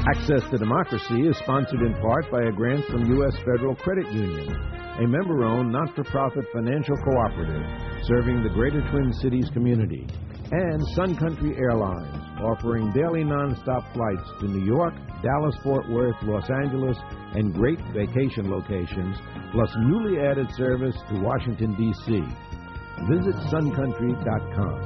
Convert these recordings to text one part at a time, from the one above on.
Access to Democracy is sponsored in part by a grant from U.S. Federal Credit Union, a member-owned, not-for-profit financial cooperative serving the Greater Twin Cities community, and Sun Country Airlines, offering daily nonstop flights to New York, Dallas-Fort Worth, Los Angeles, and great vacation locations, plus newly added service to Washington, D.C. Visit suncountry.com.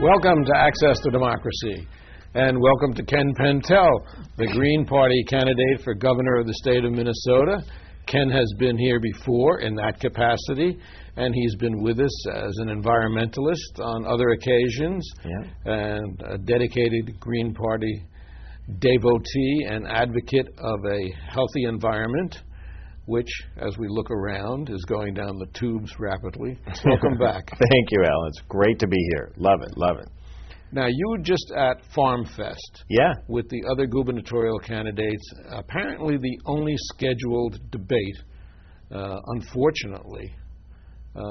Welcome to Access to Democracy, and welcome to Ken Pentel, the Green Party candidate for governor of the state of Minnesota. Ken has been here before in that capacity, and he's been with us as an environmentalist on other occasions, and a dedicated Green Party devotee and advocate of a healthy environment, which, as we look around, is going down the tubes rapidly. Welcome back. Thank you, Alan. It's great to be here. Love it, love it. Now, you were just at Farm Fest with the other gubernatorial candidates, apparently the only scheduled debate, unfortunately,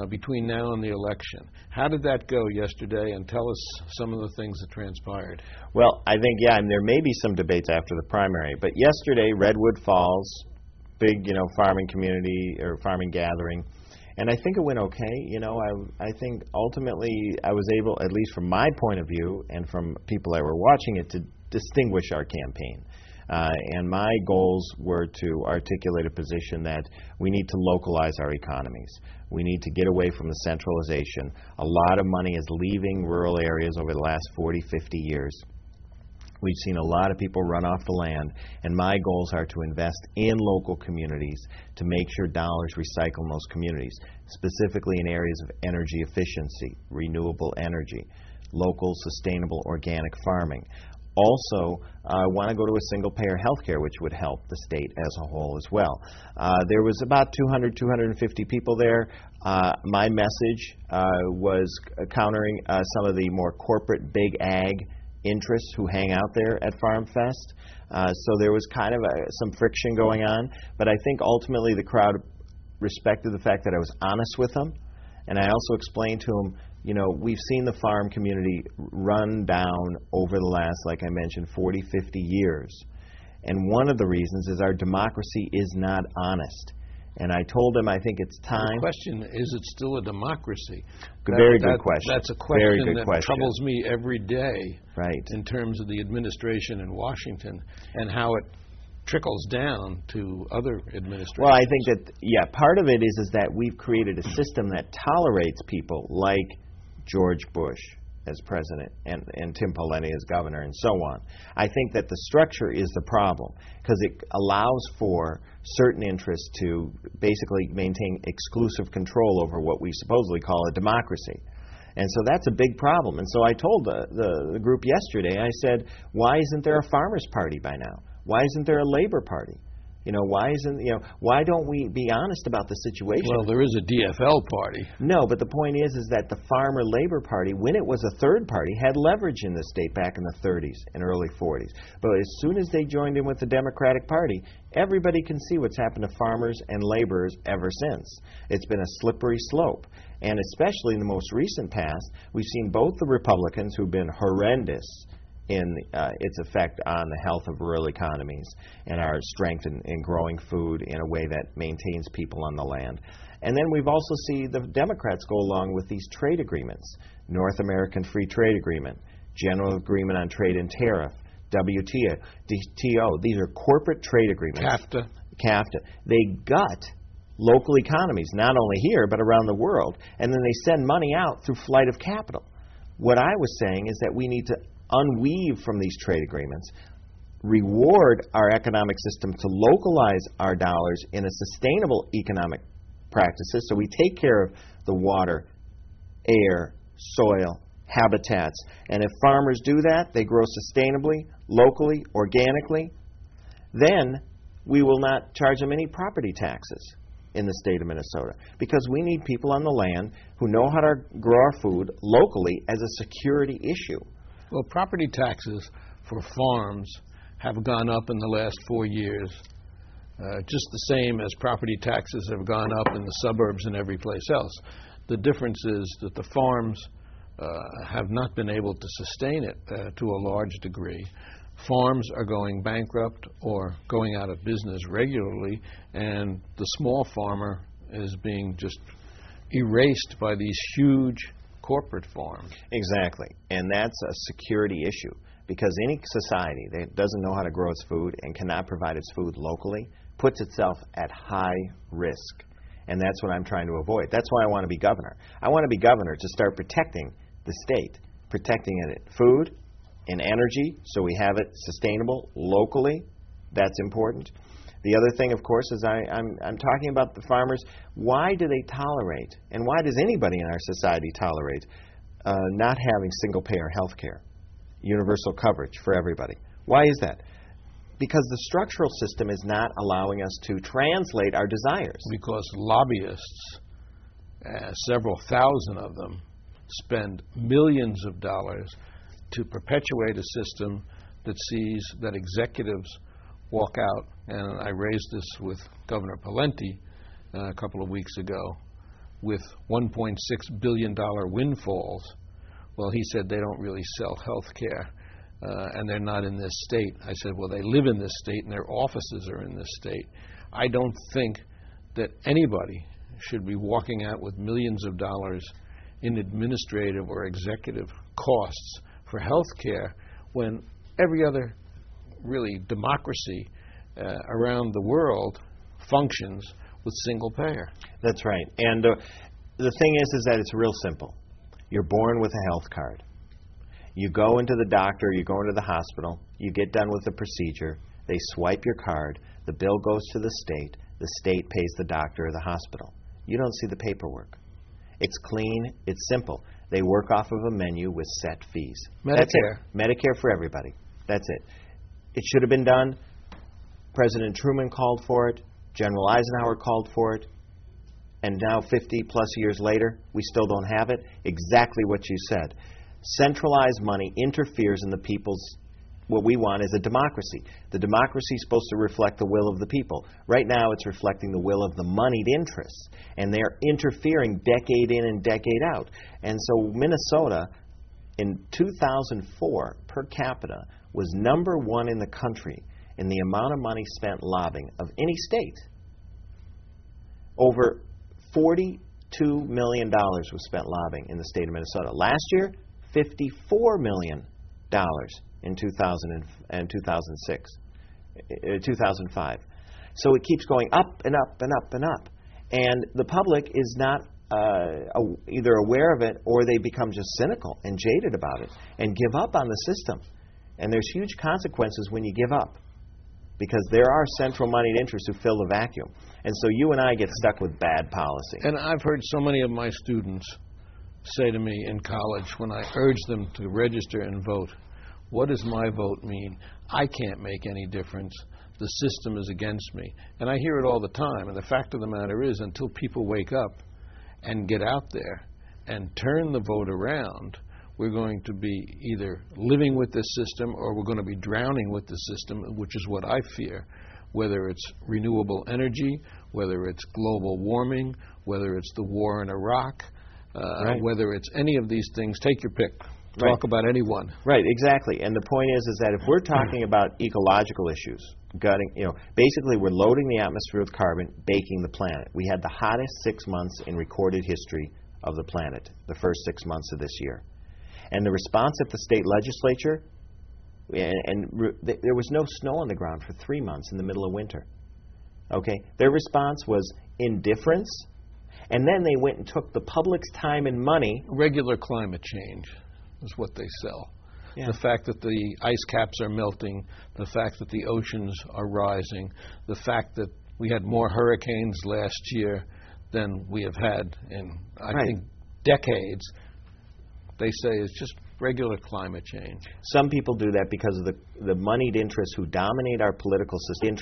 between now and the election. How did that go yesterday, and tell us some of the things that transpired? Well, I think, and there may be some debates after the primary, but yesterday, Redwood Falls, big, farming community or farming gathering, and I think it went okay. I think ultimately I was able, at least from my point of view and from people that were watching it, to distinguish our campaign. And my goals were to articulate a position that we need to localize our economies. We need to get away from the centralization. A lot of money is leaving rural areas over the last 40, 50 years. We've seen a lot of people run off the land, and my goals are to invest in local communities to make sure dollars recycle in those communities, specifically in areas of energy efficiency, renewable energy, local sustainable organic farming. Also, I want to go to a single-payer health care, which would help the state as a whole as well. There was about 200, 250 people there. My message was countering some of the more corporate big ag interests who hang out there at Farm Fest. So there was kind of some friction going on, but I think ultimately the crowd respected the fact that I was honest with them, and I also explained to them, we've seen the farm community run down over the last, like I mentioned, 40, 50 years, and one of the reasons is our democracy is not honest. And I told him I think it's time. The question, is it still a democracy? Very good question. That's a question that troubles me every day, in terms of the administration in Washington and how it trickles down to other administrations. Well, I think that, part of it is that we've created a system that tolerates people like George Bush as president and Tim Pawlenty as governor and so on. I think that the structure is the problem because it allows for certain interests to basically maintain exclusive control over what we supposedly call a democracy. And so that's a big problem. And so I told the group yesterday, I said, why isn't there a Farmers Party by now? Why isn't there a Labor Party? Why don't we be honest about the situation? Well, there is a DFL party. No, but the point is that the Farmer Labor Party, when it was a third party, had leverage in the state back in the 30s and early 40s. But as soon as they joined in with the Democratic Party, everybody can see what's happened to farmers and laborers ever since. It's been a slippery slope. And especially in the most recent past, we've seen both the Republicans, who've been horrendous in its effect on the health of rural economies and our strength in growing food in a way that maintains people on the land. And then we've also seen the Democrats go along with these trade agreements, North American Free Trade Agreement, General Agreement on Trade and Tariff, WTO. These are corporate trade agreements. CAFTA. They gut local economies, not only here but around the world, and then they send money out through flight of capital. What I was saying is that we need to unweave from these trade agreements, reward our economic system to localize our dollars in a sustainable economic practices, so we take care of the water, air, soil, habitats. And if farmers do that, they grow sustainably, locally, organically, then we will not charge them any property taxes. in the state of Minnesota, because we need people on the land who know how to grow our food locally as a security issue. Well, property taxes for farms have gone up in the last 4 years, just the same as property taxes have gone up in the suburbs and every place else. The difference is that the farms have not been able to sustain it to a large degree. Farms are going bankrupt or going out of business regularly, and the small farmer is being just erased by these huge corporate farms. Exactly, and that's a security issue, because any society that doesn't know how to grow its food and cannot provide its food locally puts itself at high risk, and that's what I'm trying to avoid. That's why I want to be governor. I want to be governor to start protecting the state, protecting it food and energy, so we have it sustainable locally. That's important. The other thing, of course, is I'm talking about the farmers. Why do they tolerate, and why does anybody in our society tolerate not having single-payer health care, universal coverage for everybody? Why is that? Because the structural system is not allowing us to translate our desires. Because lobbyists, several thousand of them, spend millions of dollars to perpetuate a system that sees that executives walk out, and I raised this with Governor Pawlenty a couple of weeks ago, with $1.6 billion windfalls. Well, he said they don't really sell health care, and they're not in this state. I said, well, they live in this state, and their offices are in this state. I don't think that anybody should be walking out with millions of dollars in administrative or executive costs for health care when every other really democracy around the world functions with single payer. That's right. And the thing is that it's real simple. You're born with a health card. You go into the doctor, you go into the hospital, you get done with the procedure, they swipe your card, the bill goes to the state pays the doctor or the hospital. You don't see the paperwork. It's clean, it's simple. They work off of a menu with set fees. Medicare. That's it. Medicare for everybody. That's it. It should have been done. President Truman called for it. General Eisenhower called for it. And now 50-plus years later, we still don't have it. Exactly what you said. Centralized money interferes in the people's... What we want is a democracy. The democracy is supposed to reflect the will of the people. Right now, it's reflecting the will of the moneyed interests, and they're interfering decade in and decade out. And so Minnesota, in 2004, per capita, was number one in the country in the amount of money spent lobbying of any state. Over $42 million was spent lobbying in the state of Minnesota. Last year, $54 million in 2005. So it keeps going up and up and up and up. And the public is not either aware of it, or they become just cynical and jaded about it and give up on the system. And there's huge consequences when you give up, because there are central moneyed interests who fill the vacuum. And so you and I get stuck with bad policy. And I've heard so many of my students say to me in college, when I urge them to register and vote, what does my vote mean? I can't make any difference. The system is against me. And I hear it all the time. And the fact of the matter is, until people wake up and get out there and turn the vote around, we're going to be either living with this system or we're going to be drowning with the system, which is what I fear. Whether it's renewable energy, whether it's global warming, whether it's the war in Iraq, whether it's any of these things, take your pick. Talk about any one. Right, exactly. And the point is that if we're talking about ecological issues, gutting, basically we're loading the atmosphere with carbon, baking the planet. We had the hottest 6 months in recorded history of the planet, the first 6 months of this year. And the response at the state legislature, there was no snow on the ground for 3 months in the middle of winter. Okay? Their response was indifference, and then they went and took the public's time and money. Regular climate change is what they sell. Yeah. The fact that the ice caps are melting, the fact that the oceans are rising, the fact that we had more hurricanes last year than we have had in, I think, decades, they say is just regular climate change? Some people do that because of the moneyed interests who dominate our political system.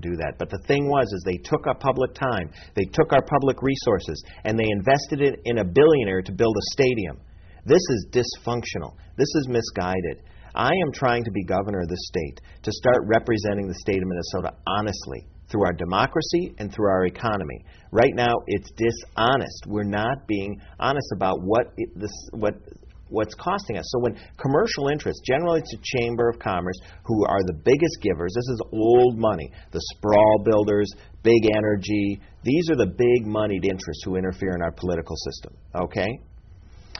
Do that. But the thing was, is they took our public time, they took our public resources, and they invested it in a billionaire to build a stadium. This is dysfunctional. This is misguided. I am trying to be governor of this state, to start representing the state of Minnesota honestly, through our democracy and through our economy. Right now, it's dishonest. We're not being honest about what's costing us. So when commercial interests, generally it's a Chamber of Commerce, who are the biggest givers, this is old money, the sprawl builders, big energy, these are the big moneyed interests who interfere in our political system, okay?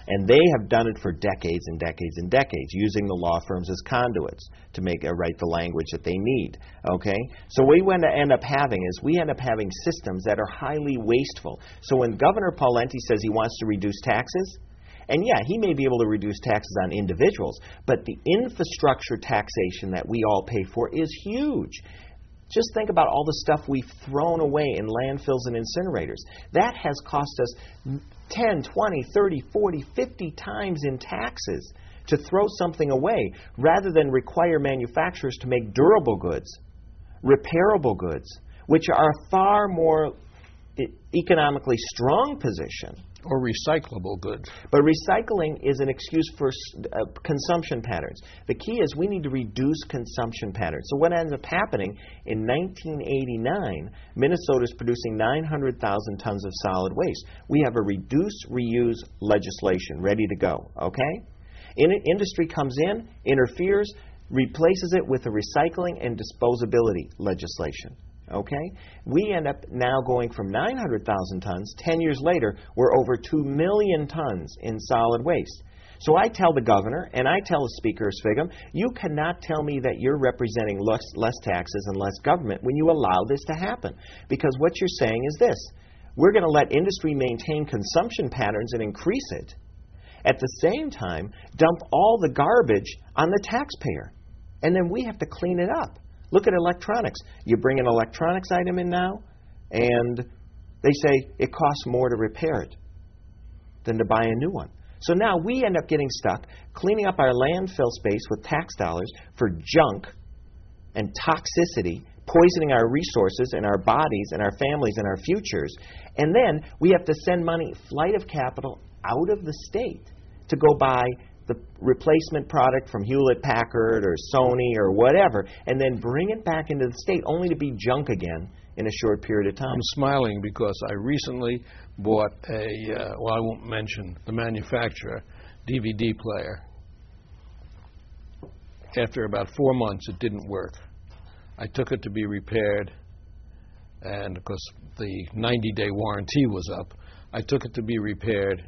And they have done it for decades and decades and decades, using the law firms as conduits to write the language that they need. Okay? So what we end up having systems that are highly wasteful. So when Governor Pawlenty says he wants to reduce taxes, and yeah, he may be able to reduce taxes on individuals, but the infrastructure taxation that we all pay for is huge. Just think about all the stuff we've thrown away in landfills and incinerators. That has cost us 10, 20, 30, 40, 50 times in taxes to throw something away, rather than require manufacturers to make durable goods, repairable goods, which are a far more economically strong position. Or recyclable goods. But recycling is an excuse for consumption patterns. The key is we need to reduce consumption patterns. So what ends up happening, in 1989, Minnesota is producing 900,000 tons of solid waste. We have a reduce, reuse legislation ready to go, okay? Industry comes in, interferes, replaces it with a recycling and disposability legislation. Okay? We end up now going from 900,000 tons. 10 years later, we're over 2 million tons in solid waste. So I tell the governor, and I tell the Speaker of Sviggum, you cannot tell me that you're representing less taxes and less government when you allow this to happen. Because what you're saying is this: we're going to let industry maintain consumption patterns and increase it. At the same time, dump all the garbage on the taxpayer. And then we have to clean it up. Look at electronics. You bring an electronics item in now, and they say it costs more to repair it than to buy a new one. So now we end up getting stuck cleaning up our landfill space with tax dollars for junk and toxicity, poisoning our resources and our bodies and our families and our futures. And then we have to send money, flight of capital, out of the state to go buy the replacement product from Hewlett-Packard or Sony or whatever, and then bring it back into the state only to be junk again in a short period of time. I'm smiling because I recently bought I won't mention the manufacturer, DVD player. After about 4 months, it didn't work. I took it to be repaired, and because the 90-day warranty was up, I took it to be repaired,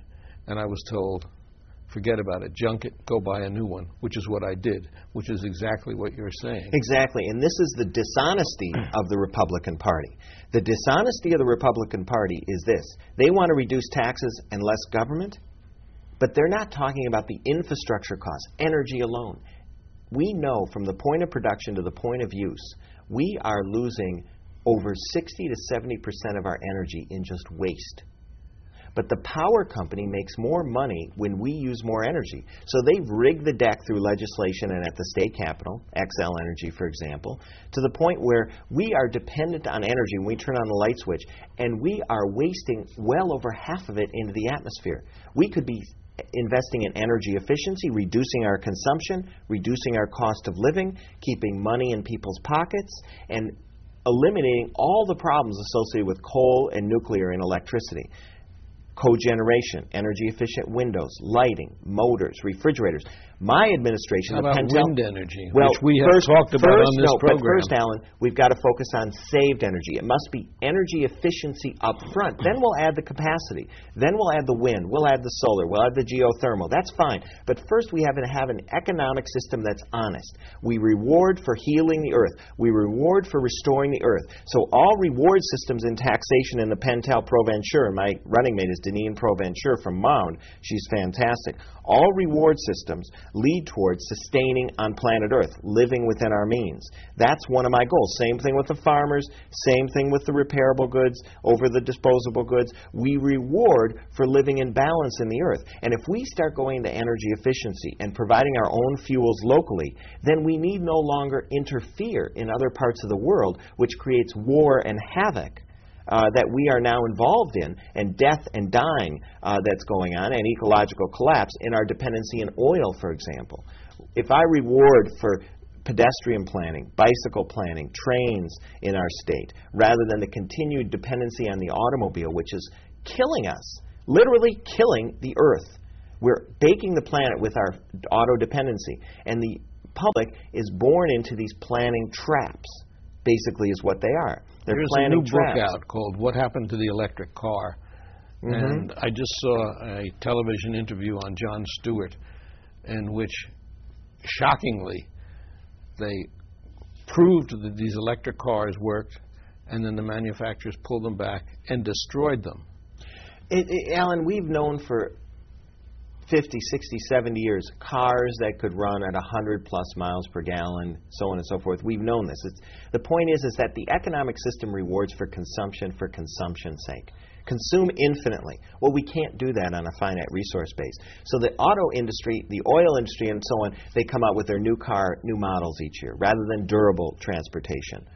and I was told, forget about it, junk it, go buy a new one, which is what I did, which is exactly what you're saying. Exactly, and this is the dishonesty of the Republican Party. The dishonesty of the Republican Party is this: they want to reduce taxes and less government, but they're not talking about the infrastructure costs, energy alone. We know from the point of production to the point of use, we are losing over 60 to 70% of our energy in just waste. But the power company makes more money when we use more energy. So they've rigged the deck through legislation and at the state capitol, XL Energy, for example, to the point where we are dependent on energy when we turn on the light switch, and we are wasting well over half of it into the atmosphere. We could be investing in energy efficiency, reducing our consumption, reducing our cost of living, keeping money in people's pockets, and eliminating all the problems associated with coal and nuclear and electricity. Cogeneration, energy-efficient windows, lighting, motors, refrigerators. My administration, How about Pentel, wind energy, which we have talked about on this program? But first, Alan, we've got to focus on saved energy. It must be energy efficiency up front. Then we'll add the capacity. Then we'll add the wind. We'll add the solar. We'll add the geothermal. That's fine. But first, we have to have an economic system that's honest. We reward for healing the earth. We reward for restoring the earth. So all reward systems in taxation in the Pentel Proventure, my running mate is Deneen Proventure from Mound. She's fantastic. All reward systems lead towards sustaining on planet Earth, living within our means. That's one of my goals. Same thing with the farmers, same thing with the repairable goods over the disposable goods. We reward for living in balance in the Earth. And if we start going to energy efficiency and providing our own fuels locally, then we need no longer interfere in other parts of the world, which creates war and havoc that we are now involved in, and death and dying that's going on, and ecological collapse in our dependency in oil, for example. If I reward for pedestrian planning, bicycle planning, trains in our state, rather than the continued dependency on the automobile, which is killing us, literally killing the Earth. We're baking the planet with our auto dependency, and the public is born into these planning traps, basically is what they are. They're There's planning a new traps. book out called What Happened to the Electric Car? And I just saw a television interview on Jon Stewart in which, shockingly, they proved that these electric cars worked, and then the manufacturers pulled them back and destroyed them. Alan, we've known for 50, 60, 70 years, cars that could run at 100-plus miles per gallon, so on and so forth. We've known this. The point is that the economic system rewards for consumption's sake. Consume infinitely. Well, we can't do that on a finite resource base. So the auto industry, the oil industry, and so on, they come out with their new models each year, rather than durable transportation,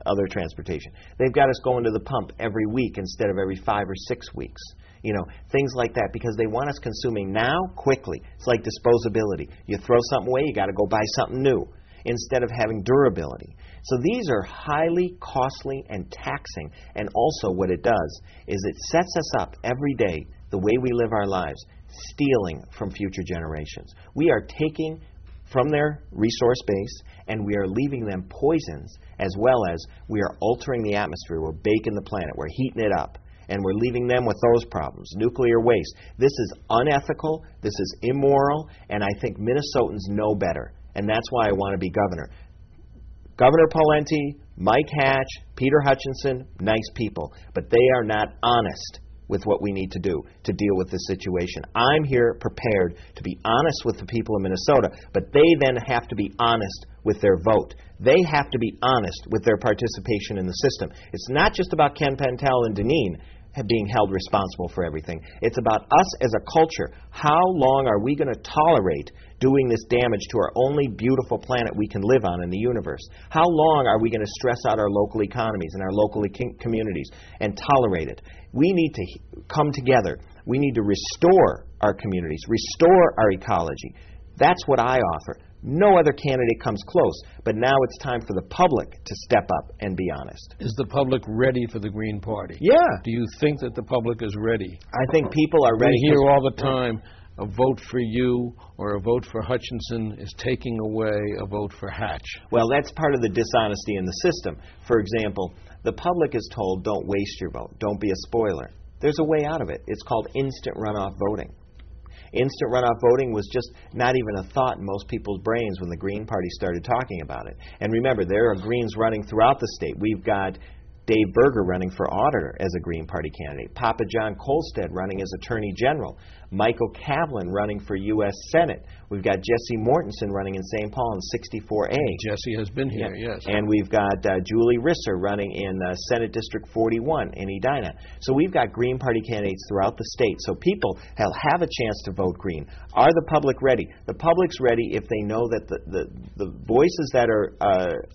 other transportation. They've got us going to the pump every week instead of every 5 or 6 weeks. You know, things like that, because they want us consuming now, quickly. It's like disposability. You throw something away, you got to go buy something new, instead of having durability. So these are highly costly and taxing, and also what it does is it sets us up every day, the way we live our lives, stealing from future generations. We are taking from their resource base, and we are leaving them poisons, as well as we are altering the atmosphere. We're baking the planet. We're heating it up. And we're leaving them with those problems. Nuclear waste. This is unethical. This is immoral. And I think Minnesotans know better. And that's why I want to be governor. Governor Pawlenty, Mike Hatch, Peter Hutchinson, nice people. But they are not honest with what we need to do to deal with this situation. I'm here prepared to be honest with the people of Minnesota, but they then have to be honest with their vote. They have to be honest with their participation in the system. It's not just about Ken Pentel and Deneen being held responsible for everything. It's about us as a culture. How long are we going to tolerate doing this damage to our only beautiful planet we can live on in the universe? How long are we going to stress out our local economies and our local communities and tolerate it? We need to come together. We need to restore our communities, restore our ecology. That's what I offer. No other candidate comes close, but now it's time for the public to step up and be honest. Is the public ready for the Green Party? Yeah. Do you think that the public is ready? I think people are ready. We hear all the time, a vote for you or a vote for Hutchinson is taking away a vote for Hatch. Well, that's part of the dishonesty in the system. For example, the public is told, don't waste your vote, don't be a spoiler. There's a way out of it. It's called instant runoff voting. Instant runoff voting was just not even a thought in most people's brains when the Green Party started talking about it. And remember, there are Greens running throughout the state. We've got Dave Berger running for auditor as a Green Party candidate, Papa John Kolstad running as Attorney General, Michael Kaplan running for U.S. Senate. We've got Jesse Mortensen running in St. Paul in 64A. Jesse has been here, yes. And we've got Julie Risser running in Senate District 41 in Edina. So we've got Green Party candidates throughout the state. So people have a chance to vote Green. Are the public ready? The public's ready if they know that the voices that are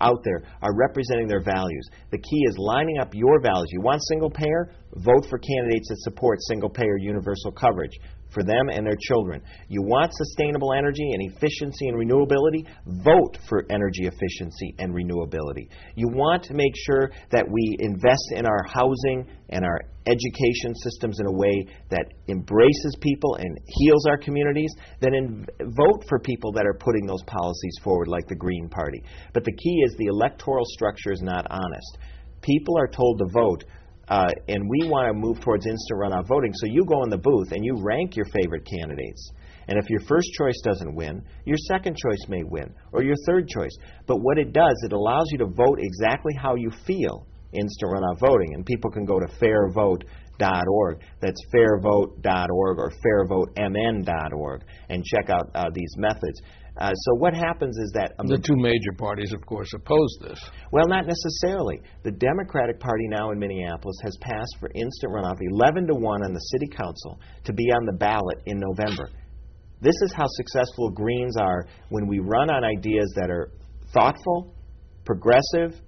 out there are representing their values. The key is lining up your values. You want single payer? Vote for candidates that support single payer universal coverage for them and their children. You want sustainable energy and efficiency and renewability? Vote for energy efficiency and renewability. You want to make sure that we invest in our housing and our education systems in a way that embraces people and heals our communities? Then vote for people that are putting those policies forward, like the Green Party. But the key is the electoral structure is not honest. People are told to vote. And we want to move towards instant runoff voting. So you go in the booth and you rank your favorite candidates. And if your first choice doesn't win, your second choice may win, or your third choice. But what it does, it allows you to vote exactly how you feel instant runoff voting. And people can go to fairvote.org. That's fairvote.org or fairvotemn.org and check out these methods. So what happens is that... the two major parties, of course, oppose this. Well, not necessarily. The Democratic Party now in Minneapolis has passed for instant runoff 11-1 on the city council to be on the ballot in November. This is how successful Greens are when we run on ideas that are thoughtful, progressive,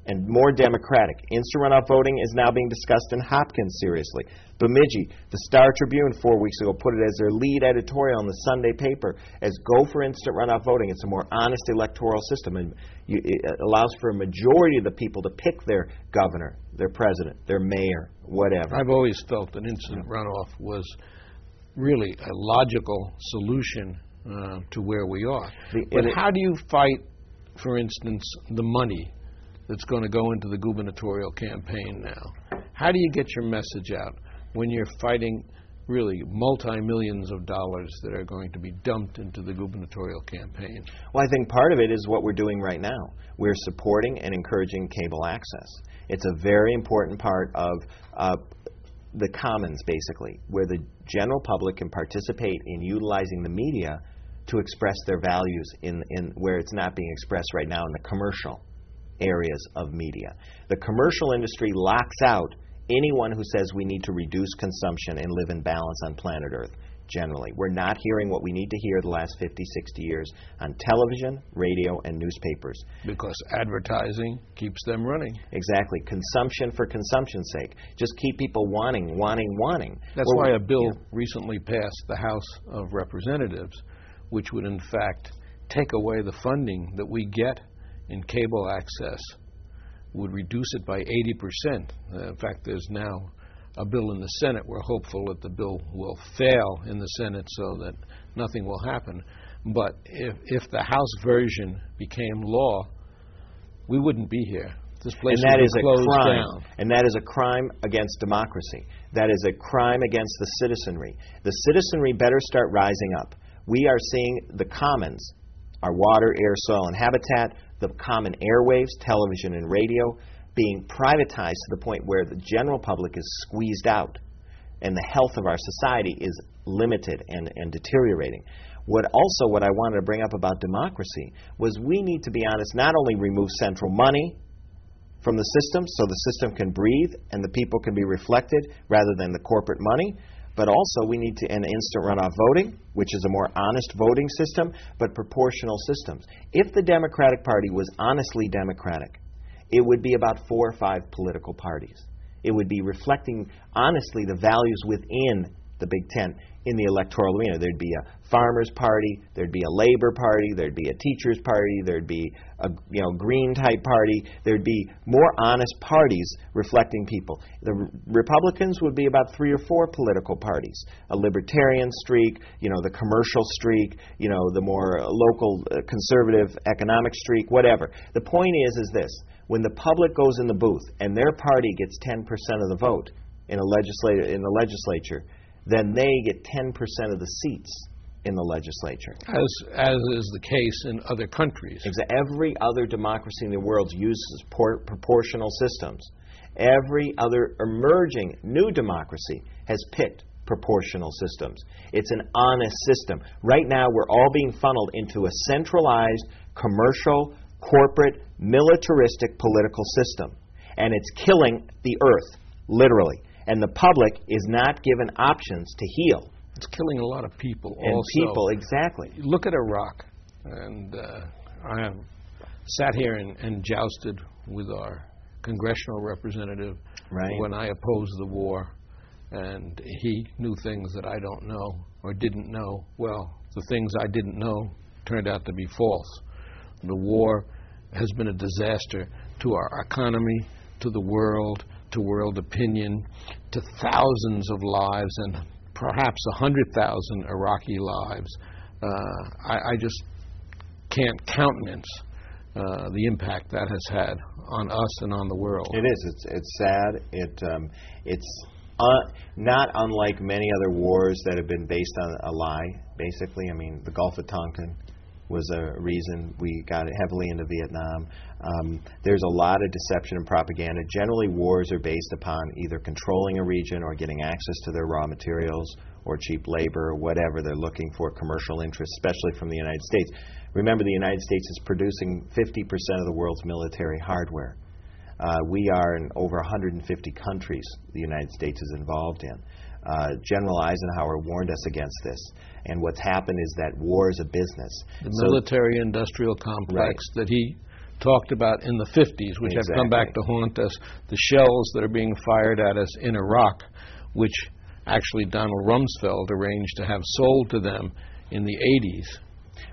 and more democratic. Instant runoff voting is now being discussed in Hopkins seriously. Bemidji, the Star Tribune 4 weeks ago, put it as their lead editorial in the Sunday paper as go for instant runoff voting. It's a more honest electoral system, and it allows for a majority of the people to pick their governor, their president, their mayor, whatever. I've always felt that instant runoff was really a logical solution to where we are. But how do you fight, for instance, the money that's going to go into the gubernatorial campaign now? How do you get your message out when you're fighting really multi-millions of dollars that are going to be dumped into the gubernatorial campaign? Well, I think part of it is what we're doing right now. We're supporting and encouraging cable access. It's a very important part of the commons, basically, where the general public can participate in utilizing the media to express their values in where it's not being expressed right now in the commercial areas of media. The commercial industry locks out anyone who says we need to reduce consumption and live in balance on planet Earth. Generally, we're not hearing what we need to hear the last 50, 60 years on television, radio, and newspapers. Because advertising keeps them running. Exactly. Consumption for consumption's sake. Just keep people wanting. That's why a bill recently passed the House of Representatives, which would in fact take away the funding that we get in cable access, would reduce it by 80%. In fact, there's now a bill in the Senate. We're hopeful that the bill will fail in the Senate so that nothing will happen. But if the House version became law, we wouldn't be here. This place would be closed down. And that is a crime against democracy. That is a crime against the citizenry. The citizenry better start rising up. We are seeing the commons, our water, air, soil, and habitat, the common airwaves, television and radio, being privatized to the point where the general public is squeezed out and the health of our society is limited and deteriorating. What I wanted to bring up about democracy was we need to be honest, not only remove central money from the system so the system can breathe and the people can be reflected rather than the corporate money, but also we need to end instant runoff voting, which is a more honest voting system, but proportional systems. If the Democratic Party was honestly democratic, it would be about 4 or 5 political parties. It would be reflecting honestly the values within the Big Ten in the electoral arena. There'd be a farmers' party, there'd be a labor party, there'd be a teachers' party, there'd be a green-type party. There'd be more honest parties reflecting people. The Republicans would be about 3 or 4 political parties. A libertarian streak, the commercial streak, the more local conservative economic streak, whatever. The point is this. When the public goes in the booth and their party gets 10% of the vote in the legislature, then they get 10% of the seats in the legislature. As is the case in other countries. Every other democracy in the world uses proportional systems. Every other emerging new democracy has picked proportional systems. It's an honest system. Right now, we're all being funneled into a centralized, commercial, corporate, militaristic political system. And it's killing the earth, literally. And the public is not given options to heal. It's killing a lot of people and also. People, exactly. Look at Iraq. And I have sat here and jousted with our congressional representative when I opposed the war. And he knew things that I don't know or didn't know. Well, the things I didn't know turned out to be false. The war has been a disaster to our economy, to the world, to world opinion, to thousands of lives and perhaps 100,000 Iraqi lives. I just can't countenance the impact that has had on us and on the world. It is. It's sad. It's not unlike many other wars that have been based on a lie, basically. I mean, the Gulf of Tonkin, was a reason we got heavily into Vietnam. There's a lot of deception and propaganda. Generally, wars are based upon either controlling a region or getting access to their raw materials or cheap labor or whatever they're looking for, commercial interests, especially from the United States. Remember, the United States is producing 50% of the world's military hardware. We are in over 150 countries the United States is involved in. General Eisenhower warned us against this. And what's happened is that war is a business. The military-industrial complex that he talked about in the 50s, which have come back to haunt us, the shells that are being fired at us in Iraq, which actually Donald Rumsfeld arranged to have sold to them in the 80s.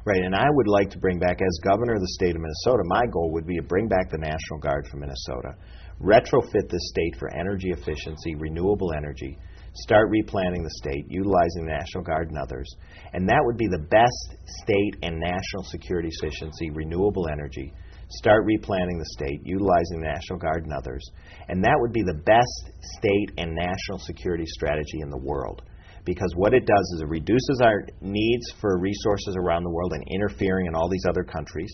Right, and I would like to bring back, as governor of the state of Minnesota, my goal would be to bring back the National Guard from Minnesota, retrofit this state for energy efficiency, renewable energy, start replanting the state, utilizing the National Guard and others, and that would be the best state and national security efficiency, renewable energy, start replanting the state, utilizing the National Guard and others, and that would be the best state and national security strategy in the world. Because what it does is it reduces our needs for resources around the world and interfering in all these other countries.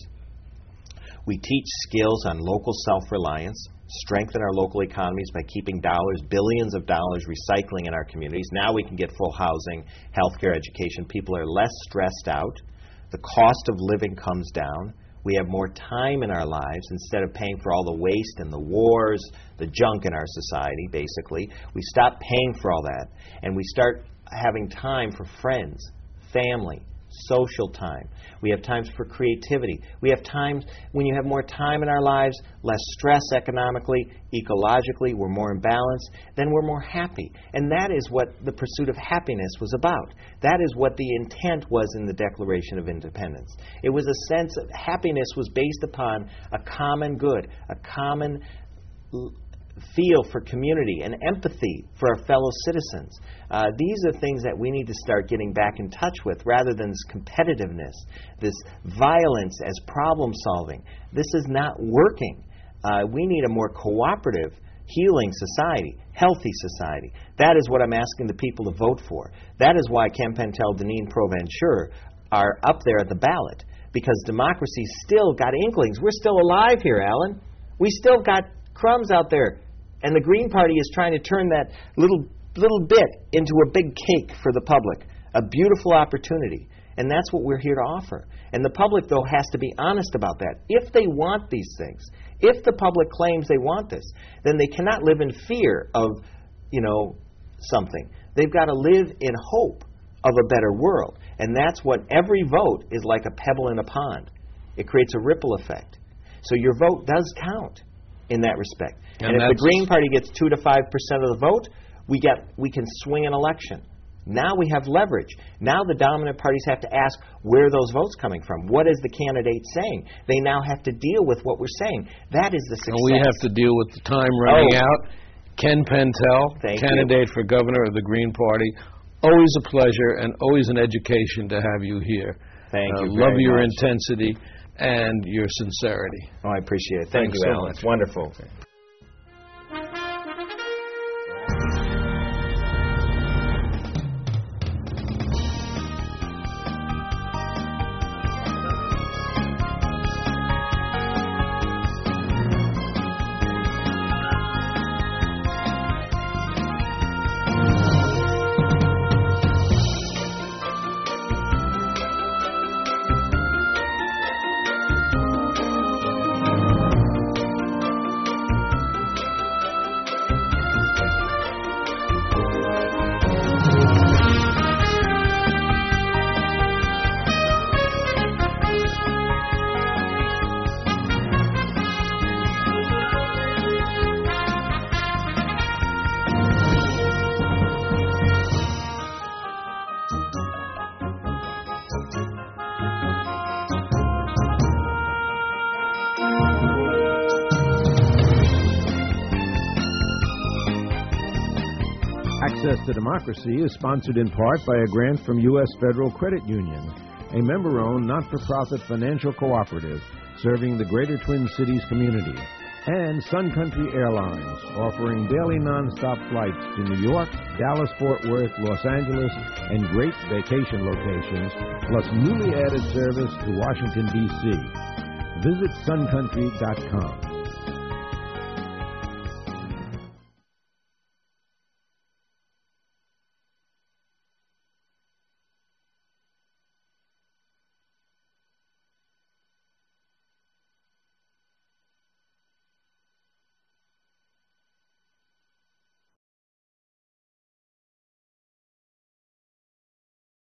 We teach skills on local self-reliance, strengthen our local economies by keeping dollars, billions of dollars, recycling in our communities. Now we can get full housing, healthcare, education. People are less stressed out. The cost of living comes down. We have more time in our lives instead of paying for all the waste and the wars, the junk in our society, basically. We stop paying for all that, and we start having time for friends, family, social time. We have times for creativity. We have times when you have more time in our lives, less stress economically, ecologically, we're more in balance, then we're more happy. And that is what the pursuit of happiness was about. That is what the intent was in the Declaration of Independence. It was a sense of happiness was based upon a common good, a common feel for community and empathy for our fellow citizens. These are things that we need to start getting back in touch with rather than this competitiveness, this violence as problem solving. This is not working. We need a more cooperative, healing society, healthy society. That is what I'm asking the people to vote for. That is why Ken Pentel, Deneen Provencher are up there at the ballot, because democracy still got inklings. We're still alive here, Alan. We still got crumbs out there. And the Green Party is trying to turn that little bit into a big cake for the public, a beautiful opportunity. And that's what we're here to offer. And the public, though, has to be honest about that. If they want these things, if the public claims they want this, then they cannot live in fear of, something. They've got to live in hope of a better world. And that's what every vote is like a pebble in a pond. It creates a ripple effect. So your vote does count in that respect. And if the Green Party gets 2 to 5% of the vote, we can swing an election. Now we have leverage. Now the dominant parties have to ask, where are those votes coming from? What is the candidate saying? They now have to deal with what we're saying. That is the success. And we have to deal with the time running out. Ken Pentel, candidate for governor of the Green Party. Always a pleasure and always an education to have you here. Thank you Love your intensity and your sincerity. Oh, I appreciate it. Thank you, Alan. It's wonderful. Access to Democracy is sponsored in part by a grant from U.S. Federal Credit Union, a member-owned, not-for-profit financial cooperative serving the Greater Twin Cities community. And Sun Country Airlines, offering daily nonstop flights to New York, Dallas-Fort Worth, Los Angeles, and great vacation locations, plus newly added service to Washington, D.C. Visit suncountry.com.